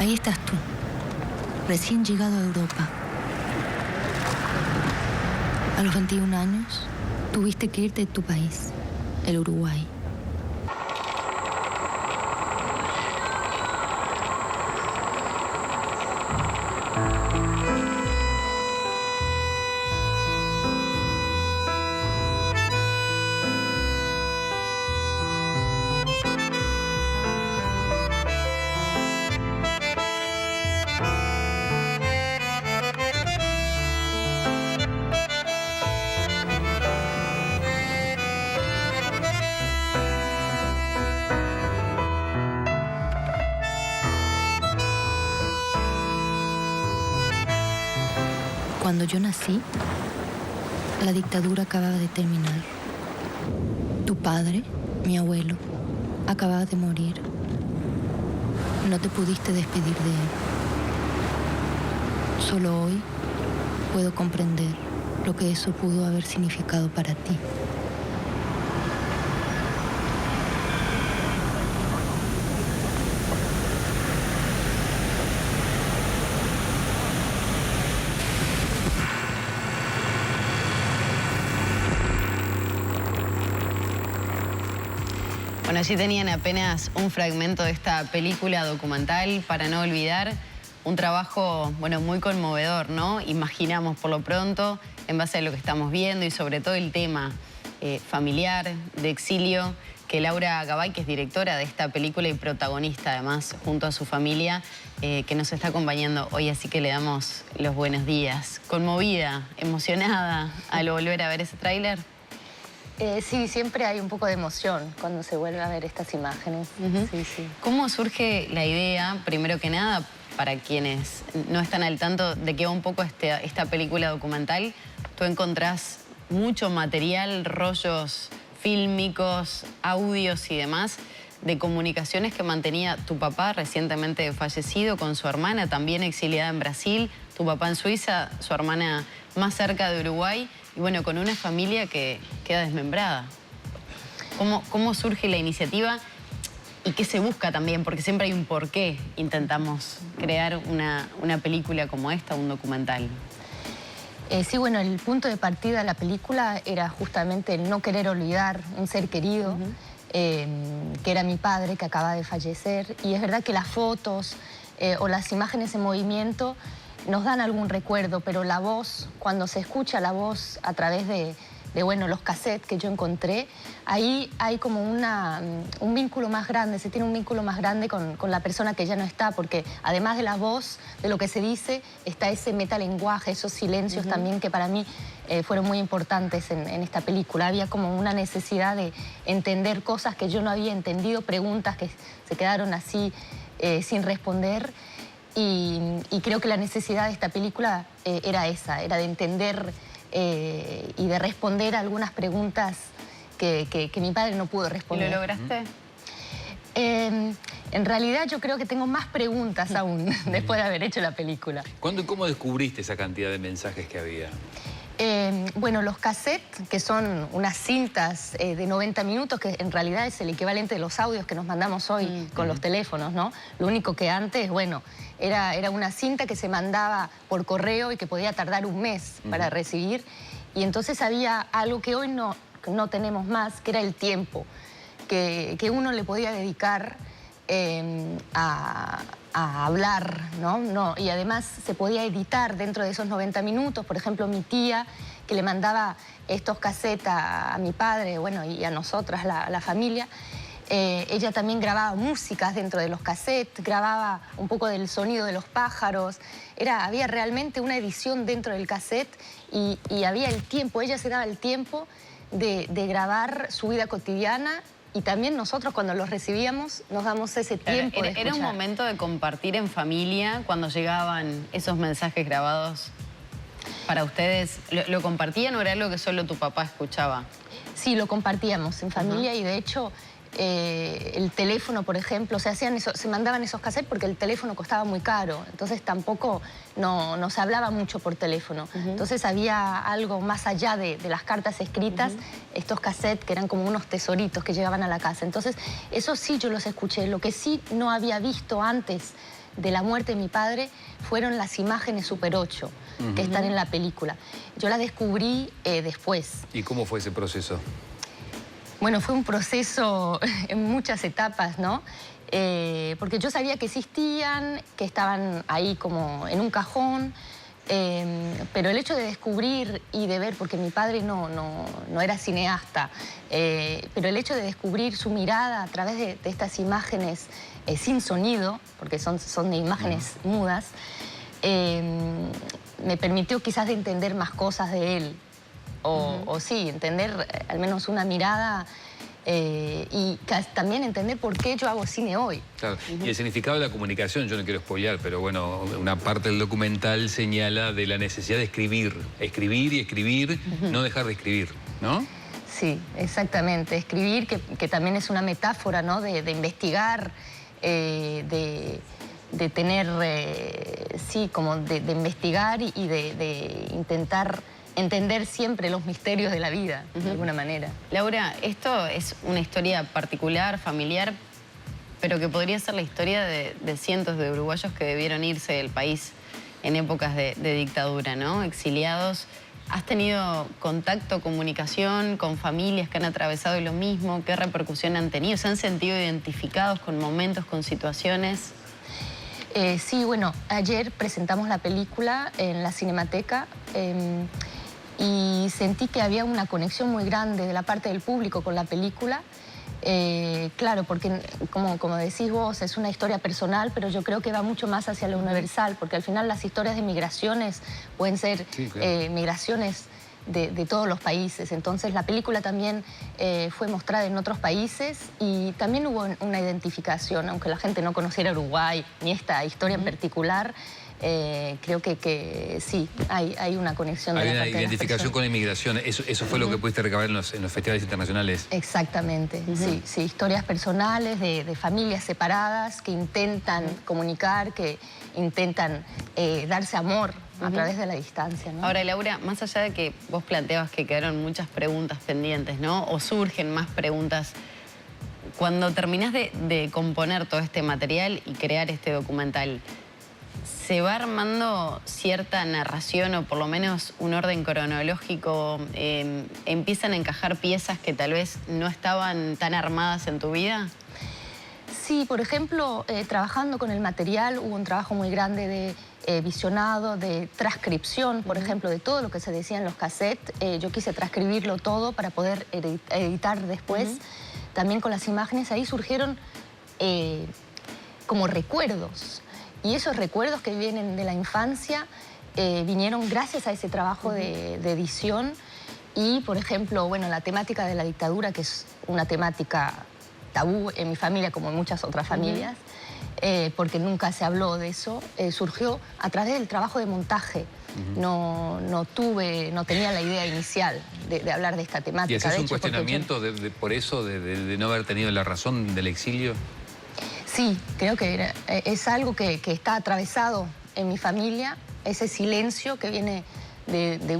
Ahí estás tú, recién llegado a Europa. A los 21 años, tuviste que irte de tu país, el Uruguay. Cuando yo nací, la dictadura acababa de terminar. Tu padre, mi abuelo, acababa de morir. No te pudiste despedir de él. Solo hoy puedo comprender lo que eso pudo haber significado para ti. Bueno, allí tenían apenas un fragmento de esta película documental para no olvidar. Un trabajo, bueno, muy conmovedor, ¿no? Imaginamos por lo pronto, en base a lo que estamos viendo y sobre todo el tema familiar, de exilio, que Laura Gabay, que es directora de esta película y protagonista además, junto a su familia, que nos está acompañando hoy, así que le damos los buenos días. Conmovida, emocionada al volver a ver ese tráiler. Sí, siempre hay un poco de emoción cuando se vuelve a ver estas imágenes. Sí, sí. ¿Cómo surge la idea, primero que nada, para quienes no están al tanto de qué va un poco esta película documental? Tú encontrás mucho material, rollos fílmicos, audios y demás, de comunicaciones que mantenía tu papá, recientemente fallecido, con su hermana, también exiliada en Brasil, tu papá en Suiza, su hermana más cerca de Uruguay, y bueno, con una familia que queda desmembrada. ¿Cómo surge la iniciativa y qué se busca también? Porque siempre hay un porqué intentamos crear una película como esta, un documental. Sí, bueno, el punto de partida de la película era justamente el no querer olvidar un ser querido, que era mi padre, que acaba de fallecer. Y es verdad que las fotos o las imágenes en movimiento nos dan algún recuerdo, pero la voz, cuando se escucha la voz a través de bueno, los cassettes que yo encontré, ahí hay como un vínculo más grande, se tiene un vínculo más grande con la persona que ya no está, porque además de la voz, de lo que se dice, está ese metalenguaje, esos silencios también que para mí fueron muy importantes en esta película. Había como una necesidad de entender cosas que yo no había entendido, preguntas que se quedaron así sin responder. Y creo que la necesidad de esta película era esa, era de entender y de responder a algunas preguntas que mi padre no pudo responder. ¿Y lo lograste? En realidad yo creo que tengo más preguntas aún después de haber hecho la película. ¿Cuándo y cómo descubriste esa cantidad de mensajes que había? Bueno, los cassettes, que son unas cintas de 90 minutos, que en realidad es el equivalente de los audios que nos mandamos hoy con los teléfonos, ¿no? Lo único que antes, bueno, era una cinta que se mandaba por correo y que podía tardar un mes para recibir. Y entonces había algo que hoy no tenemos más, que era el tiempo, que uno le podía dedicar a hablar, ¿no? Y además se podía editar dentro de esos 90 minutos. Por ejemplo, mi tía, que le mandaba estos cassettes a mi padre, bueno, y a nosotras, la familia, ella también grababa músicas dentro de los cassettes, grababa un poco del sonido de los pájaros. Había realmente una edición dentro del cassette y había el tiempo, ella se daba el tiempo de grabar su vida cotidiana. Y también nosotros cuando los recibíamos nos damos ese tiempo de escuchar. ¿Era un momento de compartir en familia cuando llegaban esos mensajes grabados para ustedes? ¿Lo compartían o era algo que solo tu papá escuchaba? Sí, lo compartíamos en familia y de hecho el teléfono, por ejemplo, se mandaban esos cassettes porque el teléfono costaba muy caro, entonces tampoco no se hablaba mucho por teléfono. Entonces había algo más allá de las cartas escritas, estos cassettes que eran como unos tesoritos que llegaban a la casa. Entonces, eso sí yo los escuché. Lo que sí no había visto antes de la muerte de mi padre fueron las imágenes Super 8 que están en la película. Yo las descubrí después. ¿Y cómo fue ese proceso? Bueno, fue un proceso en muchas etapas, ¿no? Porque yo sabía que existían, que estaban ahí como en un cajón, pero el hecho de descubrir y de ver, porque mi padre no era cineasta, pero el hecho de descubrir su mirada a través de estas imágenes sin sonido, porque son de imágenes mudas, me permitió quizás de entender más cosas de él. O sí, entender al menos una mirada y también entender por qué yo hago cine hoy. Claro. Y el significado de la comunicación, yo no quiero spoilear, pero bueno, una parte del documental señala de la necesidad de escribir y escribir, no dejar de escribir, ¿no? Sí, exactamente. Escribir, que también es una metáfora, ¿no? De investigar, de tener, sí, como de investigar y de intentar entender siempre los misterios de la vida, de alguna manera. Laura, esto es una historia particular, familiar, pero que podría ser la historia de cientos de uruguayos que debieron irse del país en épocas de dictadura, ¿no? Exiliados. ¿Has tenido contacto, comunicación con familias que han atravesado lo mismo? ¿Qué repercusión han tenido? ¿Se han sentido identificados con momentos, con situaciones? Sí, bueno, ayer presentamos la película en la Cinemateca y sentí que había una conexión muy grande de la parte del público con la película. Claro, porque como decís vos, es una historia personal, pero yo creo que va mucho más hacia lo universal, porque al final las historias de migraciones pueden ser migraciones de todos los países. Entonces la película también fue mostrada en otros países y también hubo una identificación, aunque la gente no conociera Uruguay ni esta historia en particular. Creo que sí, hay una conexión. Hay una identificación con la inmigración. Eso fue lo que pudiste recabar en los festivales internacionales. Exactamente, sí. Historias personales de familias separadas que intentan comunicar, que intentan darse amor a través de la distancia, ¿no? Ahora, Laura, más allá de que vos planteabas que quedaron muchas preguntas pendientes, ¿no? O surgen más preguntas, cuando terminás de componer todo este material y crear este documental, ¿se va armando cierta narración o por lo menos un orden cronológico? ¿Empiezan a encajar piezas que tal vez no estaban tan armadas en tu vida? Sí, por ejemplo, trabajando con el material hubo un trabajo muy grande de visionado, de transcripción, por ejemplo, de todo lo que se decía en los cassettes. Yo quise transcribirlo todo para poder editar después. También con las imágenes ahí surgieron como recuerdos. Y esos recuerdos que vienen de la infancia vinieron gracias a ese trabajo de edición. Y, por ejemplo, bueno, la temática de la dictadura, que es una temática tabú en mi familia como en muchas otras familias, porque nunca se habló de eso, surgió a través del trabajo de montaje. No tenía la idea inicial de hablar de esta temática. ¿Y ese es un cuestionamiento por eso, de no haber tenido la razón del exilio? Sí, creo que es algo que está atravesado en mi familia, ese silencio que viene de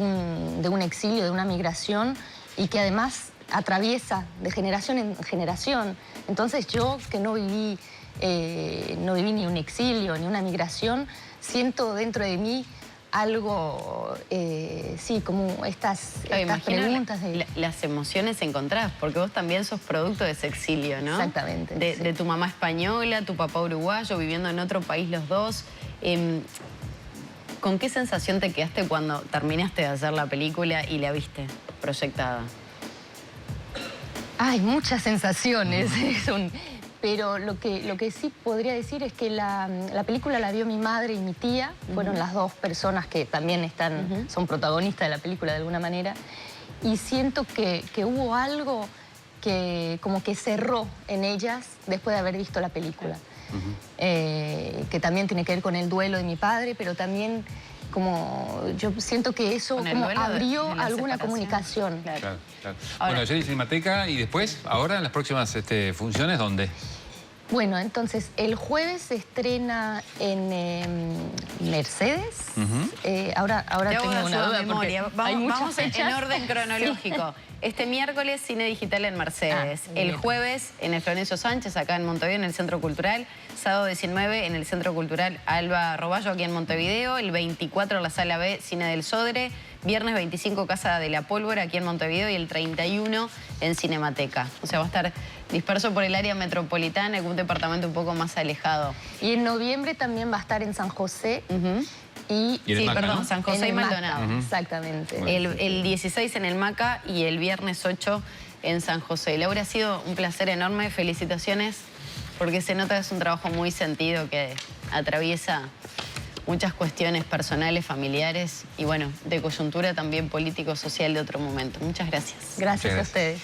un exilio, de una migración, y que además atraviesa de generación en generación. Entonces yo, que no viví ni un exilio ni una migración, siento dentro de mí algo, sí, como estas preguntas. Las emociones encontradas, porque vos también sos producto de ese exilio, ¿no? Exactamente. De tu mamá española, tu papá uruguayo, viviendo en otro país los dos. ¿Con qué sensación te quedaste cuando terminaste de hacer la película y la viste proyectada? Hay muchas sensaciones, pero lo que sí podría decir es que la película la vio mi madre y mi tía, fueron las dos personas que también son protagonistas de la película de alguna manera, y siento que hubo algo que como que cerró en ellas después de haber visto la película, que también tiene que ver con el duelo de mi padre, pero también como yo siento que eso Con el como duelo abrió de la alguna separación. comunicación. Claro. Claro, claro. Ahora- Bueno, ayer en Cinemateca y después, ahora en las próximas funciones, ¿dónde? Bueno, entonces el jueves se estrena en Mercedes. Ahora Te hago tengo de una ayuda duda de porque memoria. hay muchas Vamos en fechas. orden cronológico. Este miércoles, cine digital en Mercedes. Ah, El bien. jueves, en el Florencio Sánchez, acá en Montevideo, en el Centro Cultural. Sábado 19, en el Centro Cultural Alba Roballo, aquí en Montevideo. El 24, la Sala B, Cine del Sodre. Viernes 25, Casa de la Pólvora, aquí en Montevideo. Y el 31, en Cinemateca. O sea, va a estar disperso por el área metropolitana, algún departamento un poco más alejado. Y en noviembre también va a estar en San José. Y en el Sí, Maca, perdón, ¿no? San José en y el Maca, Maldonado. Exactamente. El 16 en el Maca y el viernes 8 en San José. Laura, ha sido un placer enorme. Felicitaciones, porque se nota que es un trabajo muy sentido que atraviesa muchas cuestiones personales, familiares y, bueno, de coyuntura también político-social de otro momento. Muchas gracias. Gracias a Muchas gracias. ustedes.